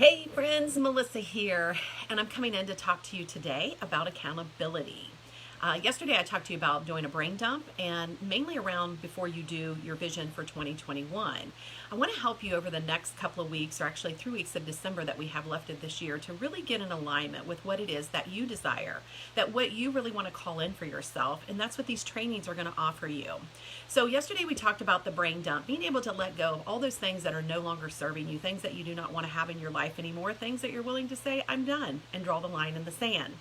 Hey friends, Melissa here, and I'm coming in to talk to you today about accountability. Yesterday I talked to you about doing a brain dump and mainly around before you do your vision for 2021. I want to help you over the next couple of weeks, or actually 3 weeks of December that we have left of this year, to really get in alignment with what it is that you desire, that what you really want to call in for yourself, and that's what these trainings are going to offer you. So yesterday we talked about the brain dump, being able to let go of all those things that are no longer serving you, things that you do not want to have in your life anymore, things that you're willing to say, I'm done, and draw the line in the sand.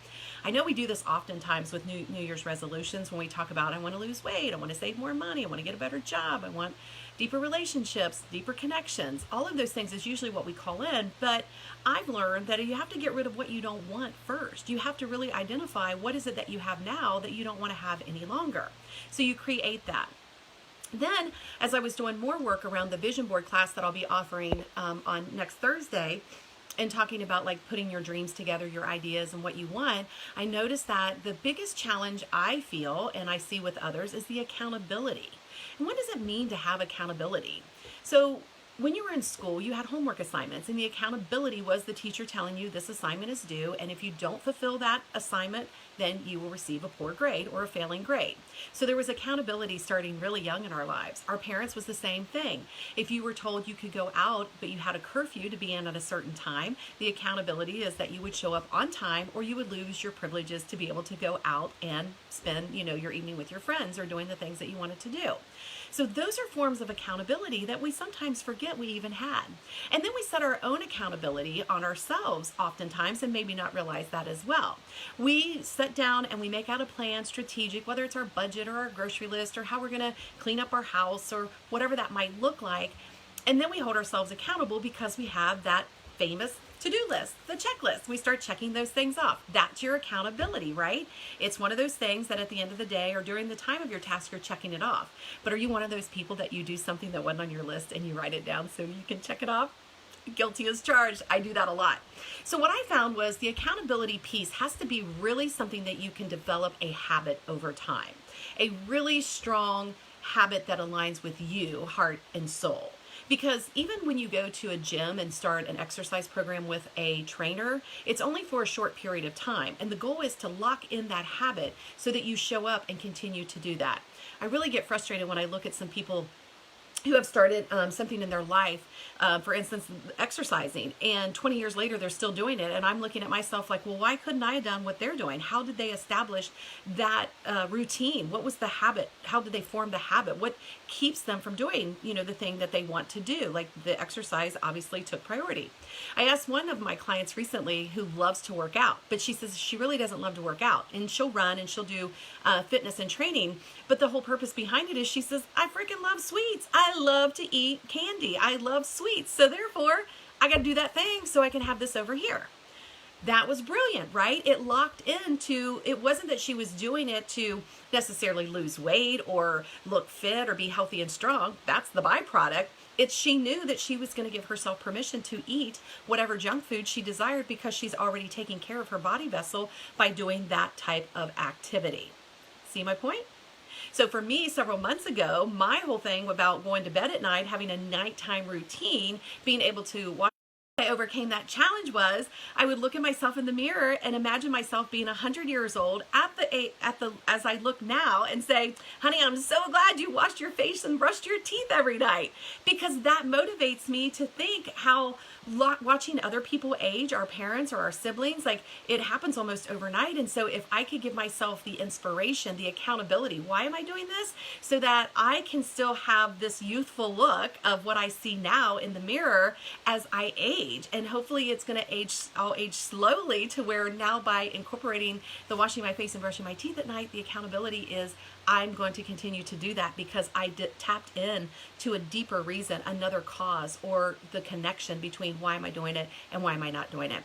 I know we do this oftentimes with New Year's resolutions when we talk about, I want to lose weight, I want to save more money, I want to get a better job, I want deeper relationships, deeper connections. All of those things is usually what we call in, but I've learned that you have to get rid of what you don't want first. You have to really identify what is it that you have now that you don't want to have any longer. So you create that. Then, as I was doing more work around the vision board class that I'll be offering on next Thursday, and talking about like putting your dreams together, your ideas and what you want, I noticed that the biggest challenge I feel and I see with others is the accountability. And what does it mean to have accountability? So when you were in school, you had homework assignments, and the accountability was the teacher telling you this assignment is due, and if you don't fulfill that assignment, then you will receive a poor grade or a failing grade. So there was accountability starting really young in our lives. Our parents was the same thing. If you were told you could go out, but you had a curfew to be in at a certain time, the accountability is that you would show up on time, or you would lose your privileges to be able to go out and spend, your evening with your friends or doing the things that you wanted to do. So those are forms of accountability that we sometimes forget we even had. And then we set our own accountability on ourselves oftentimes and maybe not realize that as well. We sit down and we make out a plan, strategic, whether it's our budget or our grocery list or how we're going to clean up our house or whatever that might look like. And then we hold ourselves accountable because we have that famous to-do list, the checklist. We start checking those things off. That's your accountability, right? It's one of those things that at the end of the day or during the time of your task, you're checking it off. But are you one of those people that you do something that wasn't on your list and you write it down so you can check it off? Guilty as charged. I do that a lot. So what I found was the accountability piece has to be really something that you can develop a habit over time. A really strong habit that aligns with you, heart and soul. Because even when you go to a gym and start an exercise program with a trainer, it's only for a short period of time. And the goal is to lock in that habit so that you show up and continue to do that. I really get frustrated when I look at some people who have started something in their life, for instance, exercising, and 20 years later, they're still doing it. And I'm looking at myself like, well, why couldn't I have done what they're doing? How did they establish that routine? What was the habit? How did they form the habit? What keeps them from doing, the thing that they want to do? Like the exercise obviously took priority. I asked one of my clients recently who loves to work out, but she says she really doesn't love to work out, and she'll run and she'll do fitness and training. But the whole purpose behind it is she says, I freaking love sweets. I love to eat candy. I love sweets. So therefore, I got to do that thing so I can have this over here. That was brilliant, right? It locked into, it wasn't that she was doing it to necessarily lose weight or look fit or be healthy and strong. That's the byproduct. It's she knew that she was going to give herself permission to eat whatever junk food she desired because she's already taking care of her body vessel by doing that type of activity. See my point? So for me, several months ago, my whole thing about going to bed at night, having a nighttime routine, being able to watch, I overcame that challenge was I would look at myself in the mirror and imagine myself being 100 years old as I look now and say, honey, I'm so glad you washed your face and brushed your teeth every night, because that motivates me to think how watching other people age, our parents or our siblings, like it happens almost overnight. And so if I could give myself the inspiration, the accountability, why am I doing this? So that I can still have this youthful look of what I see now in the mirror as I age. And hopefully it's going to I'll age slowly to where now by incorporating the washing my face and brushing my teeth at night, the accountability is I'm going to continue to do that because I tapped in to a deeper reason, another cause, or the connection between why am I doing it and why am I not doing it.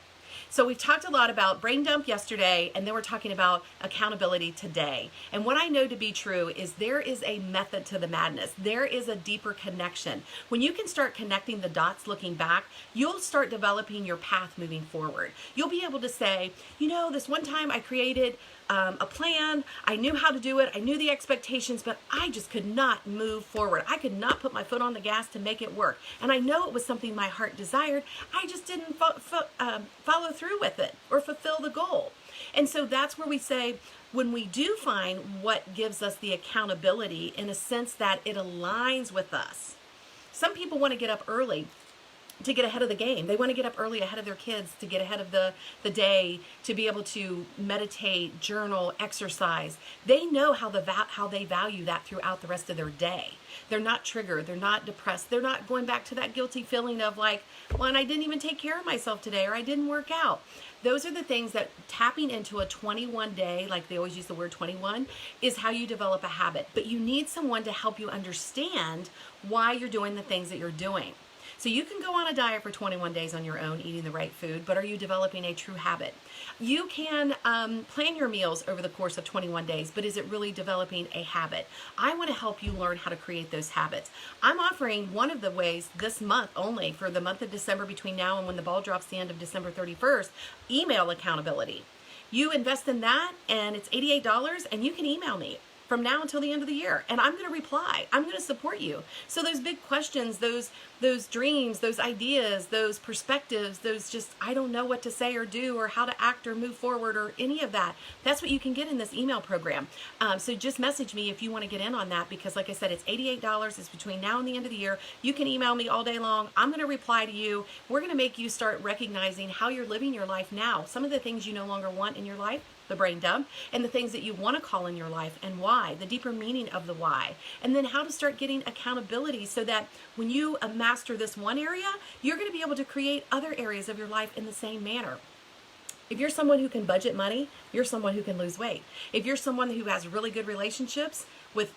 So we've talked a lot about brain dump yesterday, and then we're talking about accountability today. And what I know to be true is there is a method to the madness. There is a deeper connection. When you can start connecting the dots looking back, you'll start developing your path moving forward. You'll be able to say, this one time I created a plan. I knew how to do it. I knew the expectations, but I just could not move forward. I could not put my foot on the gas to make it work. And I know it was something my heart desired. I just didn't follow through with it or fulfill the goal. And so that's where we say, when we do find what gives us the accountability in a sense that it aligns with us. Some people want to get up early to get ahead of the game. They want to get up early ahead of their kids to get ahead of the day, to be able to meditate, journal, exercise. They know how they value that throughout the rest of their day. They're not triggered. They're not depressed. They're not going back to that guilty feeling of like, well, and I didn't even take care of myself today, or I didn't work out. Those are the things that tapping into a 21 day, like they always use the word 21, is how you develop a habit. But you need someone to help you understand why you're doing the things that you're doing. So you can go on a diet for 21 days on your own, eating the right food, but are you developing a true habit? You can plan your meals over the course of 21 days, but is it really developing a habit? I want to help you learn how to create those habits. I'm offering one of the ways this month only, for the month of December, between now and when the ball drops the end of December 31st, email accountability. You invest in that and it's $88 and you can email me from now until the end of the year, and I'm going to reply. I'm going to support you. So those big questions, those dreams, those ideas, those perspectives, those just, I don't know what to say or do or how to act or move forward or any of that, that's what you can get in this email program. So just message me if you want to get in on that, because like I said, it's $88. It's between now and the end of the year. You can email me all day long. I'm going to reply to you. We're going to make you start recognizing how you're living your life now. Some of the things you no longer want in your life, the brain dump, and the things that you want to call in your life and why, the deeper meaning of the why, and then how to start getting accountability so that when you master this one area, you're going to be able to create other areas of your life in the same manner. If you're someone who can budget money, you're someone who can lose weight. If you're someone who has really good relationships with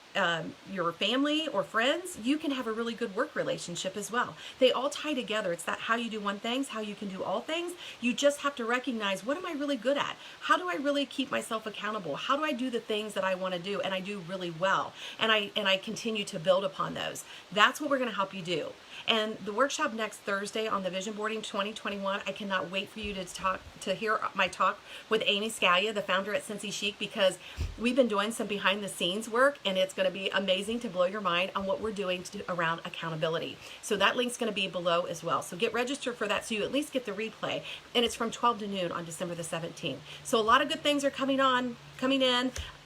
your family or friends, you can have a really good work relationship as well. They all tie together. It's that how you do one thing, how you can do all things. You just have to recognize, what am I really good at? How do I really keep myself accountable? How do I do the things that I want to do and I do really well? And I continue to build upon those. That's what we're going to help you do. And the workshop next Thursday on the Vision Boarding 2021, I cannot wait for you to hear my talk with Amy Scalia, the founder at CincyChic, because we've been doing some behind the scenes work, and it's going to be amazing to blow your mind on what we're doing around accountability. So that link's going to be below as well. So get registered for that so you at least get the replay. And it's from 12 to noon on December the 17th. So a lot of good things are coming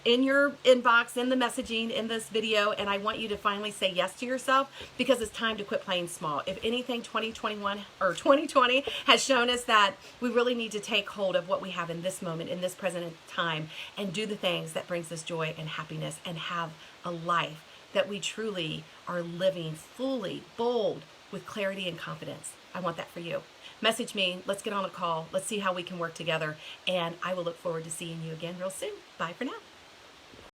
in your inbox, in the messaging, in this video, and I want you to finally say yes to yourself, because it's time to quit playing small. If anything, 2021 or 2020 has shown us that we really need to take hold of what we have in this moment, in this present time, and do the things that brings us joy and happiness, and have a life that we truly are living fully, bold, with clarity and confidence. I want that for you. Message me. Let's get on a call. Let's see how we can work together, and I will look forward to seeing you again real soon. Bye for now.